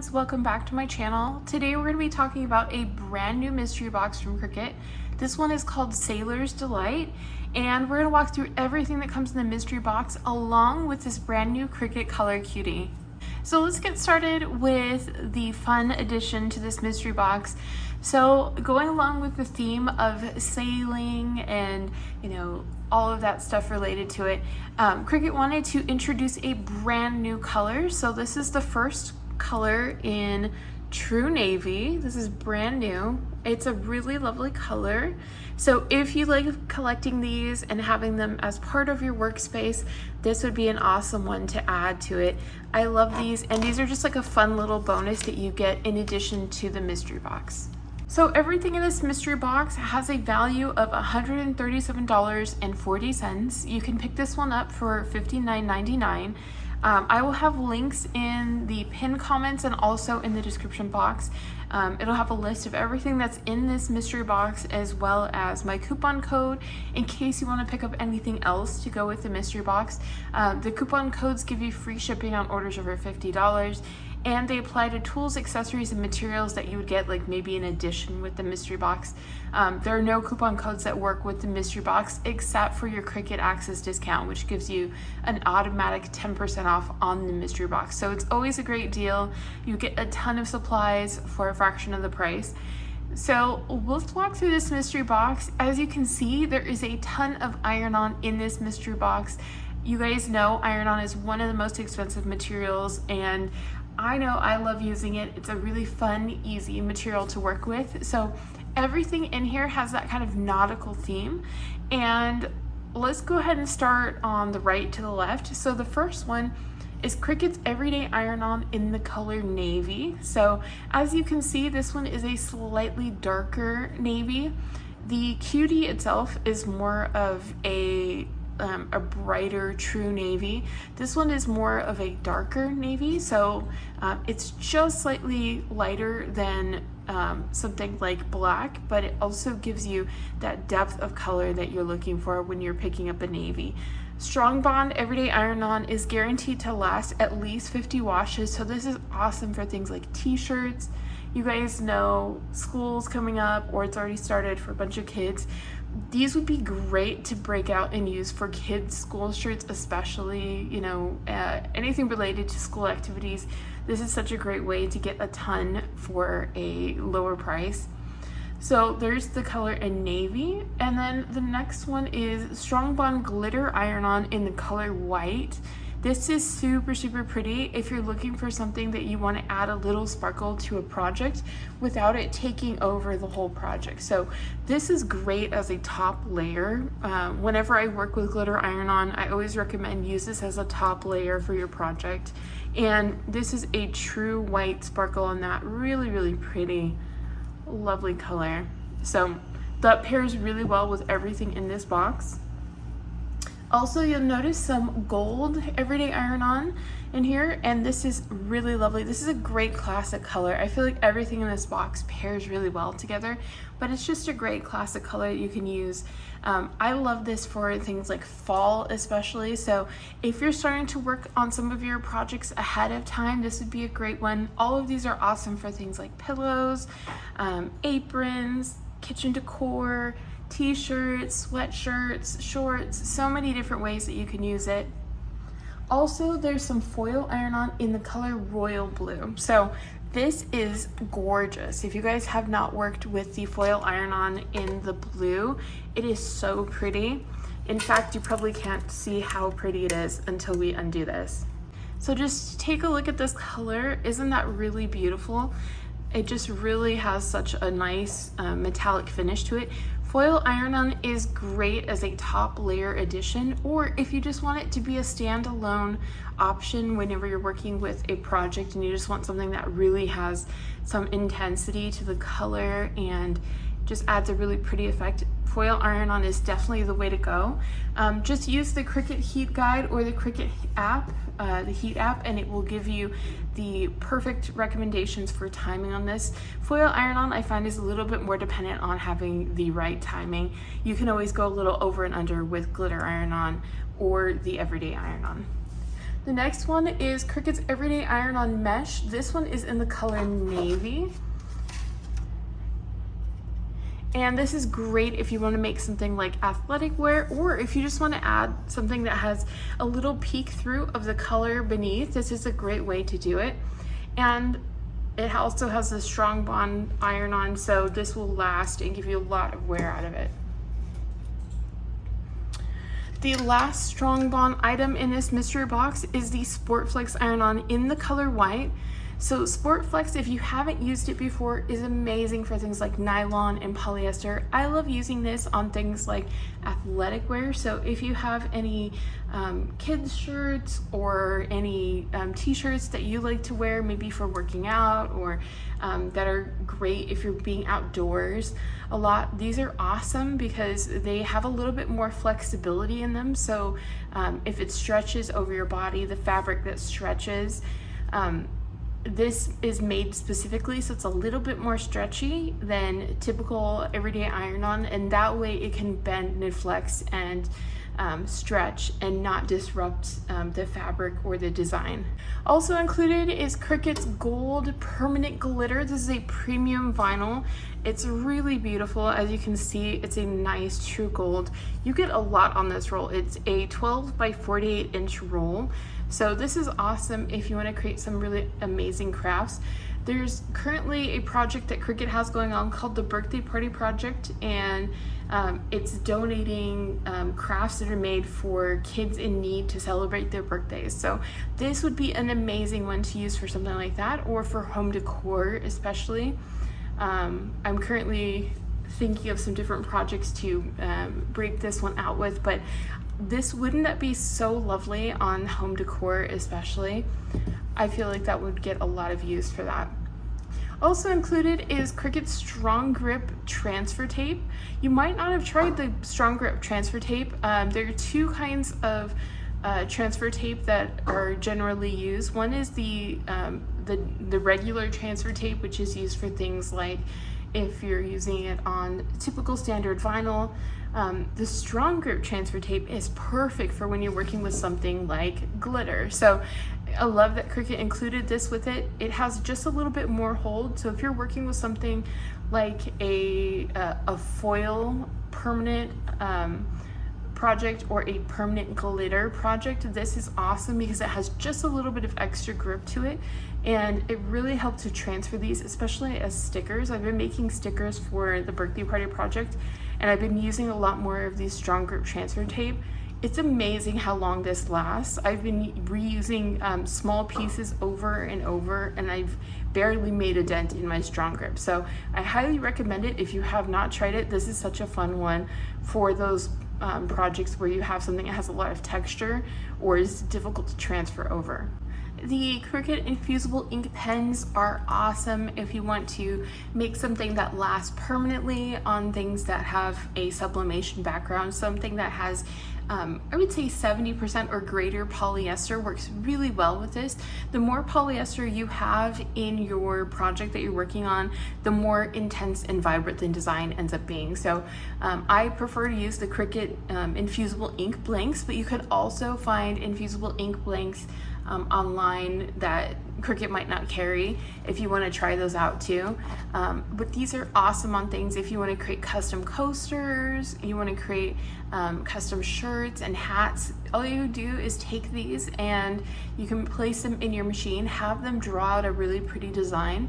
friends, welcome back to my channel. Today we're going to be talking about a brand new mystery box from Cricut. This one is called Sailor's Delight, and we're going to walk through everything that comes in the mystery box along with this brand new Cricut Color Cutie. So let's get started with the fun addition to this mystery box. So going along with the theme of sailing and all of that stuff related to it, Cricut wanted to introduce a brand new color. So this is the first color in True Navy. This is brand new. It's a really lovely color. So if you like collecting these and having them as part of your workspace, this would be an awesome one to add to it. I love these, and these are just like a fun little bonus that you get in addition to the mystery box. So everything in this mystery box has a value of $137.40. You can pick this one up for $59.99. I will have links in the pinned comments and also in the description box. It'll have a list of everything that's in this mystery box, as well as my coupon code in case you want to pick up anything else to go with the mystery box. The coupon codes give you free shipping on orders over $50, and they apply to tools, accessories, and materials that you would get like maybe in addition with the mystery box. There are no coupon codes that work with the mystery box except for your Cricut Access discount, which gives you an automatic 10% off on the mystery box. So it's always a great deal. You get a ton of supplies for a fraction of the price. So let's walk through this mystery box. As you can see, there is a ton of iron-on in this mystery box. You guys know iron-on is one of the most expensive materials, and I know I love using it. It's a really fun, easy material to work with. So everything in here has that kind of nautical theme. And let's go ahead and start on the right to the left. So the first one is Cricut's Everyday Iron-On in the color navy. So as you can see, this one is a slightly darker navy. The Cutie itself is more of a brighter true navy. This one is more of a darker navy, so it's just slightly lighter than something like black, but it also gives you that depth of color that you're looking for when you're picking up a navy. Strong Bond Everyday Iron-On is guaranteed to last at least 50 washes, so this is awesome for things like t-shirts. You guys know school's coming up, or it's already started for a bunch of kids. These would be great to break out and use for kids' school shirts, especially, anything related to school activities. This is such a great way to get a ton for a lower price. So there's the color in navy, and then the next one is Strong Bond Glitter Iron-On in the color white. This is super, super pretty if you're looking for something that you want to add a little sparkle to a project without it taking over the whole project. So this is great as a top layer. Whenever I work with glitter iron-on, I always recommend use this as a top layer for your project. And this is a true white sparkle on that really, really pretty, lovely color. So that pairs really well with everything in this box. Also, you'll notice some gold Everyday Iron-On in here, and this is really lovely. This is a great classic color. I feel like everything in this box pairs really well together, but it's just a great classic color that you can use. I love this for things like fall especially, so if you're starting to work on some of your projects ahead of time, this would be a great one. All of these are awesome for things like pillows, aprons, kitchen decor, t-shirts, sweatshirts, shorts, so many different ways that you can use it. Also, there's some foil iron-on in the color royal blue. So this is gorgeous. If you guys have not worked with the foil iron-on in the blue, it is so pretty. In fact, you probably can't see how pretty it is until we undo this. So just take a look at this color. Isn't that really beautiful? It just really has such a nice metallic finish to it. Foil iron-on is great as a top layer addition, or if you just want it to be a standalone option whenever you're working with a project and you just want something that really has some intensity to the color and just adds a really pretty effect. Foil iron-on is definitely the way to go. Just use the Cricut Heat Guide or the Cricut app, the Heat app, and it will give you the perfect recommendations for timing on this. Foil iron-on I find is a little bit more dependent on having the right timing. You can always go a little over and under with glitter iron-on or the Everyday Iron-On. The next one is Cricut's Everyday Iron-On Mesh. This one is in the color navy. And this is great if you want to make something like athletic wear, or if you just want to add something that has a little peek through of the color beneath. This is a great way to do it. And it also has a strong bond iron-on, so this will last and give you a lot of wear out of it. The last strong bond item in this mystery box is the Sportflex iron-on in the color white. So Sportflex, if you haven't used it before, is amazing for things like nylon and polyester. I love using this on things like athletic wear. So if you have any kids shirts or any t-shirts that you like to wear, maybe for working out, or that are great if you're being outdoors a lot, these are awesome because they have a little bit more flexibility in them. So if it stretches over your body, the fabric that stretches, this is made specifically so it's a little bit more stretchy than typical everyday iron-on, and that way it can bend and flex and stretch and not disrupt the fabric or the design. Also included is Cricut's Gold Permanent Glitter. This is a premium vinyl. It's really beautiful. As you can see, it's a nice true gold. You get a lot on this roll. It's a 12 by 48 inch roll. So this is awesome if you want to create some really amazing crafts. There's currently a project that Cricut has going on called the Birthday Party Project, and it's donating crafts that are made for kids in need to celebrate their birthdays. So this would be an amazing one to use for something like that, or for home decor especially. I'm currently thinking of some different projects to break this one out with, but wouldn't that be so lovely on home decor especially? I feel like that would get a lot of use for that. Also included is Cricut's StrongGrip transfer tape. You might not have tried the StrongGrip transfer tape. There are two kinds of transfer tape that are generally used. One is the regular transfer tape, which is used for things like if you're using it on typical standard vinyl. The StrongGrip transfer tape is perfect for when you're working with something like glitter. So I love that Cricut included this with it. It has just a little bit more hold. So if you're working with something like a foil permanent project or a permanent glitter project, this is awesome because it has just a little bit of extra grip to it, and it really helped to transfer these, especially as stickers. I've been making stickers for the Birthday Party Project, and I've been using a lot more of these StrongGrip transfer tape. It's amazing how long this lasts. I've been reusing small pieces over and over, and I've barely made a dent in my StrongGrip. So I highly recommend it if you have not tried it. This is such a fun one for those projects where you have something that has a lot of texture or is difficult to transfer over. The Cricut Infusible Ink Pens are awesome if you want to make something that lasts permanently on things that have a sublimation background. Something that has, I would say 70% or greater polyester works really well with this. The more polyester you have in your project that you're working on, the more intense and vibrant the design ends up being. So I prefer to use the Cricut Infusible Ink Blanks, but you could also find Infusible Ink Blanks online that Cricut might not carry if you want to try those out too. But these are awesome on things if you want to create custom coasters, you want to create custom shirts and hats. All you do is take these and you can place them in your machine, have them draw out a really pretty design,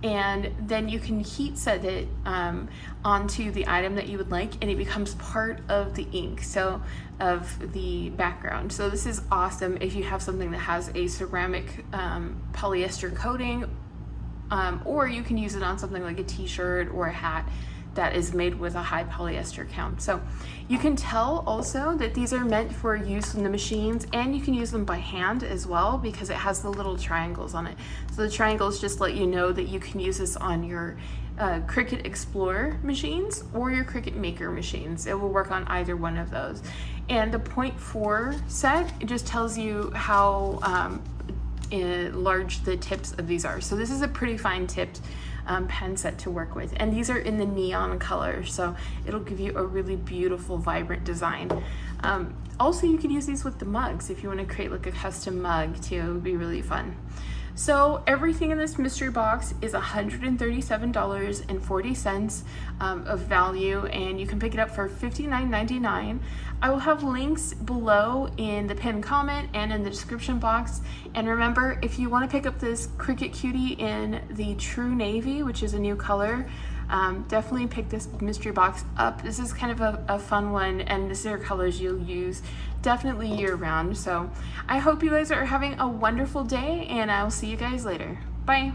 and then you can heat set it onto the item that you would like, and it becomes part of the ink, so of the background. So this is awesome if you have something that has a ceramic polyester coating, or you can use it on something like a t-shirt or a hat that is made with a high polyester count. So you can tell also that these are meant for use in the machines, and you can use them by hand as well because it has the little triangles on it. So the triangles just let you know that you can use this on your Cricut Explorer machines or your Cricut Maker machines. It will work on either one of those. And the 0.4 set, it just tells you how large the tips of these are. So this is a pretty fine tipped pen set to work with, and these are in the neon color, so it'll give you a really beautiful vibrant design. Also, you could use these with the mugs if you want to create like a custom mug too. It would be really fun. So everything in this mystery box is $137.40 of value, and you can pick it up for $59.99. I will have links below in the pinned comment and in the description box. And remember, if you want to pick up this Cricut Cutie in the True Navy, which is a new color, definitely pick this mystery box up. This is kind of a fun one, and these are colors you'll use definitely year round. So I hope you guys are having a wonderful day, and I'll see you guys later. Bye.